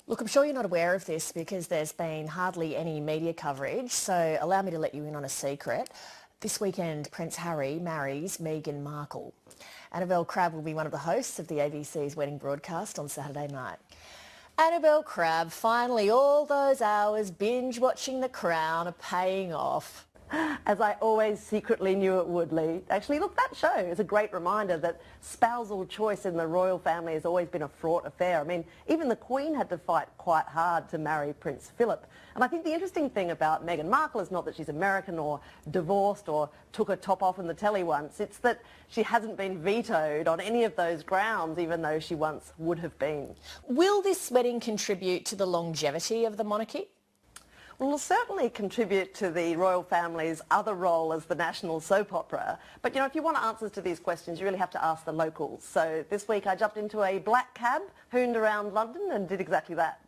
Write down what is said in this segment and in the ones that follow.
Look, I'm sure you're not aware of this because there's been hardly any media coverage, so allow me to let you in on a secret. This weekend, Prince Harry marries Meghan Markle. Annabelle Crabb will be one of the hosts of the ABC's wedding broadcast on Saturday night. Annabelle Crabb, finally all those hours binge watching The Crown are paying off. As I always secretly knew it would, Lee. Actually, look, that show is a great reminder that spousal choice in the royal family has always been a fraught affair. I mean, even the Queen had to fight quite hard to marry Prince Philip. And I think the interesting thing about Meghan Markle is not that she's American or divorced or took her top off in the telly once. It's that she hasn't been vetoed on any of those grounds, even though she once would have been. Will this wedding contribute to the longevity of the monarchy? Well, it'll certainly contribute to the royal family's other role as the national soap opera. But, you know, if you want answers to these questions, you really have to ask the locals. So this week I jumped into a black cab, hooned around London and did exactly that.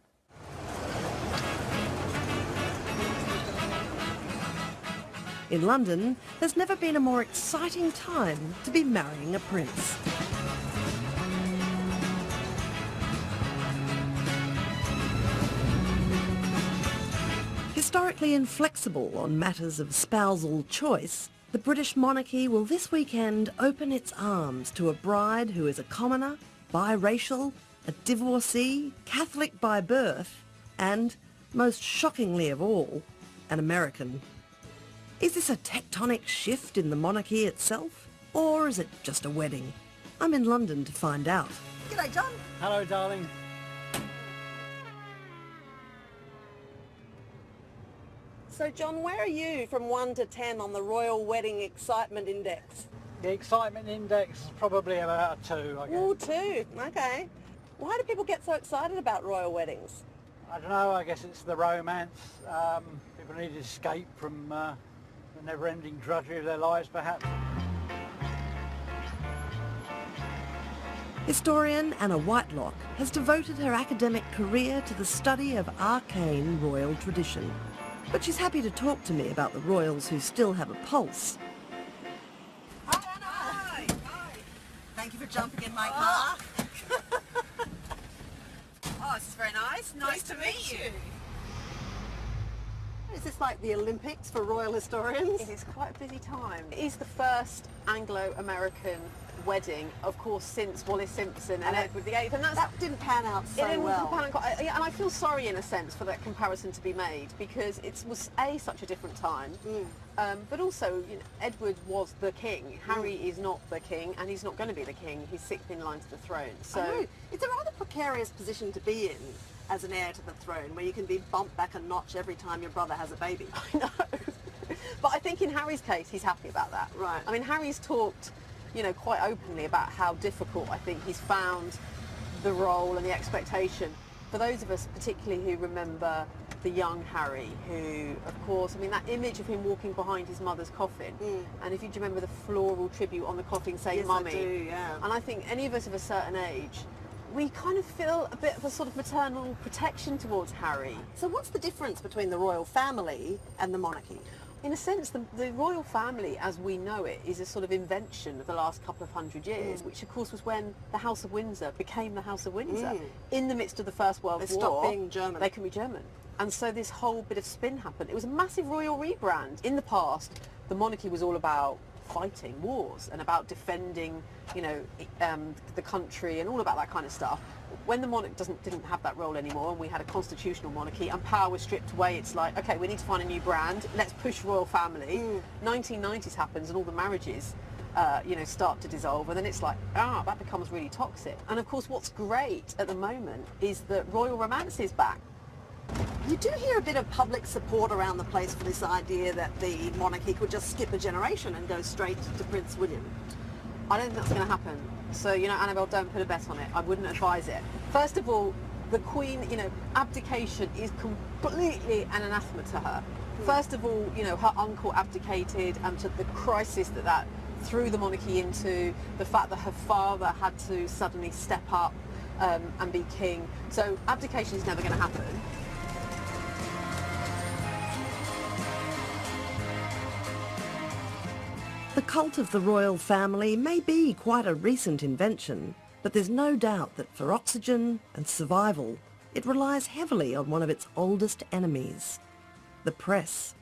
In London, there's never been a more exciting time to be marrying a prince. Historically inflexible on matters of spousal choice, the British monarchy will this weekend open its arms to a bride who is a commoner, biracial, a divorcee, Catholic by birth, and, most shockingly of all, an American. Is this a tectonic shift in the monarchy itself, or is it just a wedding? I'm in London to find out. G'day, John. Hello, darling. So, John, where are you from 1 to 10 on the Royal Wedding Excitement Index? The excitement index is probably about a 2, I guess. Oh, 2. Okay. Why do people get so excited about royal weddings? I don't know, I guess it's the romance. People need to escape from the never-ending drudgery of their lives, perhaps. Historian Anna Whitelock has devoted her academic career to the study of arcane royal tradition. But she's happy to talk to me about the royals who still have a pulse. Hi, Anna. Hi. Hi. Thank you for jumping in my car. Oh, this is very nice. Nice to meet you. Is this like the Olympics for royal historians? It is quite a busy time. It is the first Anglo-American wedding, of course, since Wallis Simpson and Edward VIII, and that didn't pan out so well. And I feel sorry in a sense for that comparison to be made, because it was such a different time, but also, you know, Edward was the king. Harry is not the king, and he's not going to be the king. He's sixth in line to the throne. So it's a rather precarious position to be in as an heir to the throne, where you can be bumped back a notch every time your brother has a baby. I know, but I think in Harry's case, he's happy about that. Right. I mean, Harry's talked, you know, quite openly about how difficult I think he's found the role and the expectation. For those of us particularly who remember the young Harry, who, of course, I mean, that image of him walking behind his mother's coffin, and if you remember the floral tribute on the coffin saying yes, mummy, I do, yeah. And I think any of us of a certain age, we kind of feel a bit of a sort of maternal protection towards Harry. So what's the difference between the royal family and the monarchy? In a sense, the royal family, as we know it, is a sort of invention of the last couple of hundred years, which of course was when the House of Windsor became the House of Windsor. In the midst of the First World War, they stopped being German. They can be German. And so this whole bit of spin happened. It was a massive royal rebrand. In the past, the monarchy was all about fighting wars and about defending, you know, the country and all about that kind of stuff. When the monarch didn't have that role anymore, and we had a constitutional monarchy and power was stripped away, it's like, okay, we need to find a new brand, let's push royal family. 1990s happens and all the marriages you know, start to dissolve, and then it's like, that becomes really toxic. And of course what's great at the moment is that royal romance is back. You do hear a bit of public support around the place for this idea that the monarchy could just skip a generation and go straight to Prince William. I don't think that's going to happen. So, you know, Annabelle, don't put a bet on it. I wouldn't advise it. First of all, the Queen, you know, abdication is completely an anathema to her. First of all, you know, her uncle abdicated, and to the crisis that threw the monarchy into, the fact that her father had to suddenly step up and be king. So abdication is never going to happen. The cult of the royal family may be quite a recent invention, but there's no doubt that for oxygen and survival, it relies heavily on one of its oldest enemies, the press.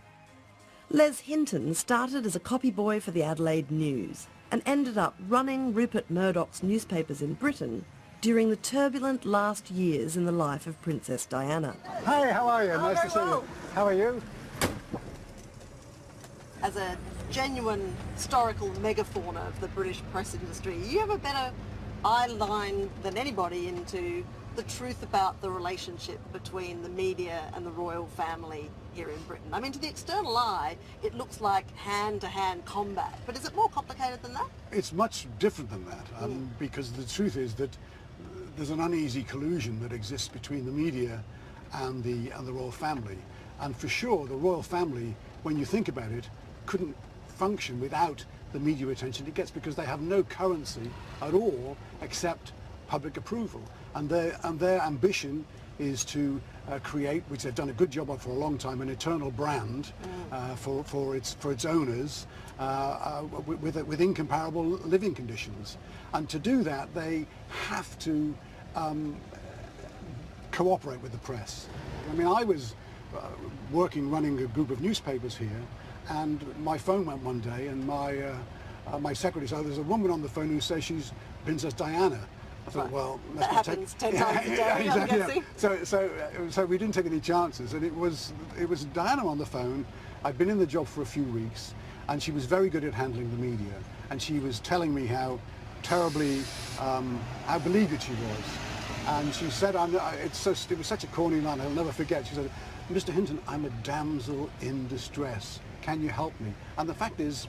Les Hinton started as a copy boy for the Adelaide News and ended up running Rupert Murdoch's newspapers in Britain during the turbulent last years in the life of Princess Diana. Hi, how are you? Nice to see you. How are you? As a genuine historical megafauna of the British press industry, you have a better eye line than anybody into the truth about the relationship between the media and the royal family here in Britain. I mean, to the external eye, it looks like hand-to-hand combat, but is it more complicated than that? It's much different than that, because the truth is that there's an uneasy collusion that exists between the media and the royal family. And for sure, the royal family, when you think about it, couldn't function without the media attention it gets, because they have no currency at all except public approval. And their ambition is to create, which they've done a good job of for a long time, an eternal brand for its owners with incomparable living conditions. And to do that, they have to cooperate with the press. I mean, I was running a group of newspapers here, and my phone went one day, and my secretary said, "There's a woman on the phone who says she's Princess Diana." I thought, well, that happens 10 times a day, exactly, I'm guessing. So we didn't take any chances, and it was Diana on the phone. I'd been in the job for a few weeks, and she was very good at handling the media, and she was telling me how terribly, how beleaguered she was. And she said, it was such a corny line, I'll never forget. She said, "Mr. Hinton, I'm a damsel in distress. Can you help me?" And the fact is,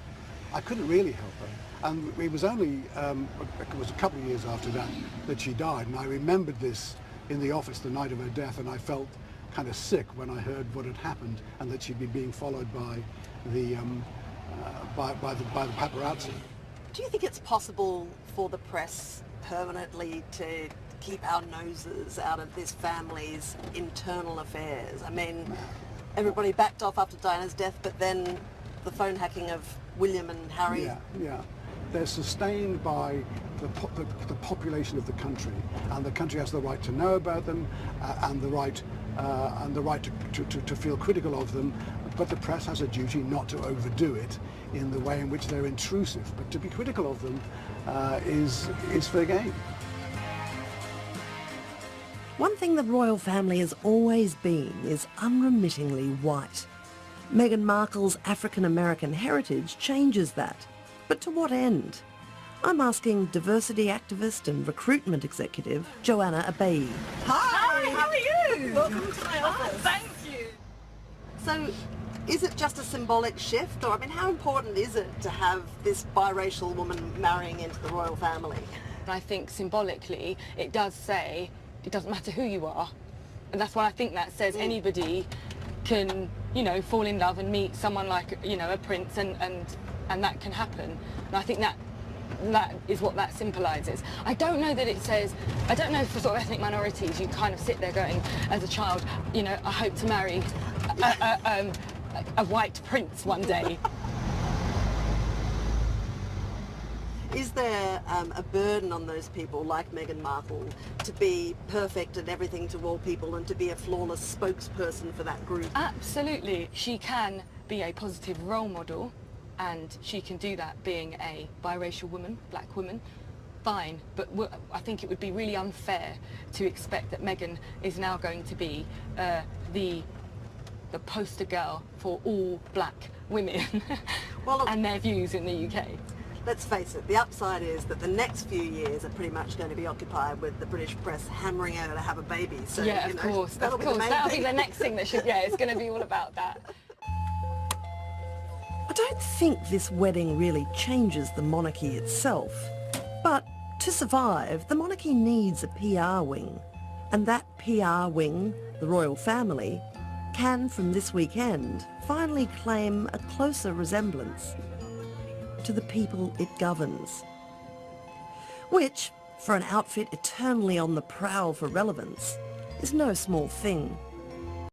I couldn't really help her. And it was only, it was a couple of years after that she died. And I remembered this in the office the night of her death, and I felt kind of sick when I heard what had happened and that she'd been being followed by the paparazzi. Do you think it's possible for the press permanently to keep our noses out of this family's internal affairs? I mean, everybody backed off after Diana's death, but then the phone hacking of William and Harry. Yeah. They're sustained by the population of the country, and the country has the right to know about them and the right to feel critical of them. But the press has a duty not to overdo it in the way in which they're intrusive. But to be critical of them is fair game. One thing the royal family has always been is unremittingly white. Meghan Markle's African-American heritage changes that. But to what end? I'm asking diversity activist and recruitment executive Joanna Abai. Hi, how are you? Welcome to my office. Thank you. So, is it just a symbolic shift, or I mean, how important is it to have this biracial woman marrying into the royal family? I think symbolically it does say it doesn't matter who you are, and that's what I think that says. Anybody can, fall in love and meet someone like, a prince, and that can happen. And I think that is what that symbolises. I don't know that it says, I don't know, for sort of ethnic minorities, you kind of sit there going, as a child, I hope to marry a white prince one day. Is there a burden on those people like Meghan Markle to be perfect and everything to all people and to be a flawless spokesperson for that group? Absolutely. She can be a positive role model, and she can do that being a biracial woman, black woman, fine. But I think it would be really unfair to expect that Meghan is now going to be the poster girl for all black women and their views in the UK. Let's face it, the upside is that the next few years are pretty much going to be occupied with the British press hammering her to have a baby. So, yeah, of course. That'll be the next thing that should, it's going to be all about that. I don't think this wedding really changes the monarchy itself, but to survive, the monarchy needs a PR wing, and that PR wing, the royal family, can, from this weekend, finally claim a closer resemblance to the people it governs. Which, for an outfit eternally on the prowl for relevance, is no small thing.